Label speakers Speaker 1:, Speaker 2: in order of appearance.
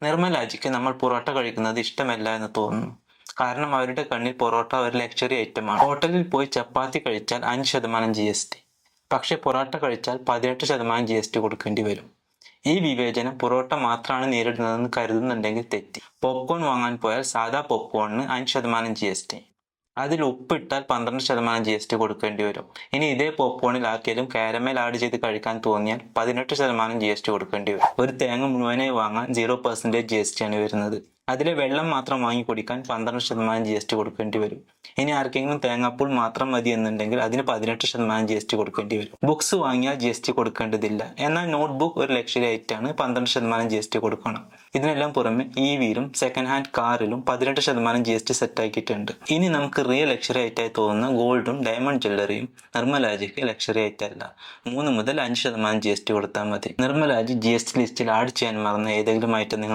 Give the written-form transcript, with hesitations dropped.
Speaker 1: നിർമ്മലാജിക്ക് നമ്മൾ പൊറോട്ട കഴിക്കുന്നത് ഇഷ്ടമല്ല എന്ന് തോന്നുന്നു. കാരണം അവരുടെ കണ്ണിൽ പൊറോട്ട ഒരു ലക്ഷറി ഐറ്റമാണ്. ഹോട്ടലിൽ പോയി ചപ്പാത്തി കഴിച്ചാൽ 5% GST, പക്ഷെ പൊറോട്ട കഴിച്ചാൽ 18% GST കൊടുക്കേണ്ടി വരും. ഈ വിവേചനം പൊറോട്ട മാത്രമാണ് നേരിടുന്നതെന്ന് കരുതുന്നുണ്ടെങ്കിൽ തെറ്റി. പോപ്കോൺ വാങ്ങാൻ പോയാൽ സാധാ പോപ്കോണിന് 5% GST, അതിൽ ഉപ്പിട്ടാൽ 12% GST കൊടുക്കേണ്ടി വരും. ഇനി ഇതേ പോപ്കോണിൽ ആക്കിയാലും കാരമൽ ആഡ് ചെയ്ത് കഴിക്കാൻ തോന്നിയാൽ 18% GST കൊടുക്കേണ്ടി വരും. ഒരു തേങ്ങ മുഴുവനായി വാങ്ങാൻ 0% GST ആണ് വരുന്നത്. അതിലെ വെള്ളം മാത്രം വാങ്ങി കുടിക്കാൻ 12% GST കൊടുക്കേണ്ടി വരും. ഇനി ആർക്കെങ്കിലും തേങ്ങാപ്പൂൾ മാത്രം മതി എന്നുണ്ടെങ്കിൽ അതിന് 18% GST കൊടുക്കേണ്ടി വരും. ബുക്സ് വാങ്ങിയാൽ GST കൊടുക്കേണ്ടതില്ല. എന്നാൽ നോട്ട്ബുക്ക് ഒരു ലക്ഷറി ഐറ്റാണ്, 12% GST കൊടുക്കണം. ഇതിനെല്ലാം പുറമെ EVയിലും സെക്കൻഡ് ഹാൻഡ് കാറിലും 18% GST സെറ്റ് ആക്കിയിട്ടുണ്ട്. ഇനി നമുക്ക് റിയൽ ലക്ഷറി ഐറ്റായി തോന്നുന്ന ഗോൾഡും ഡയമണ്ട് ജ്വല്ലറിയും നിർമ്മലാജിക്ക് ലക്ഷറി ഐറ്റല്ല. 3 മുതൽ 5% GST കൊടുത്താൽ മതി. നിർമ്മലാജി GST ലിസ്റ്റിൽ ആഡ് ചെയ്യാൻ മറന്ന ഏതെങ്കിലും ഐറ്റം നിങ്ങൾ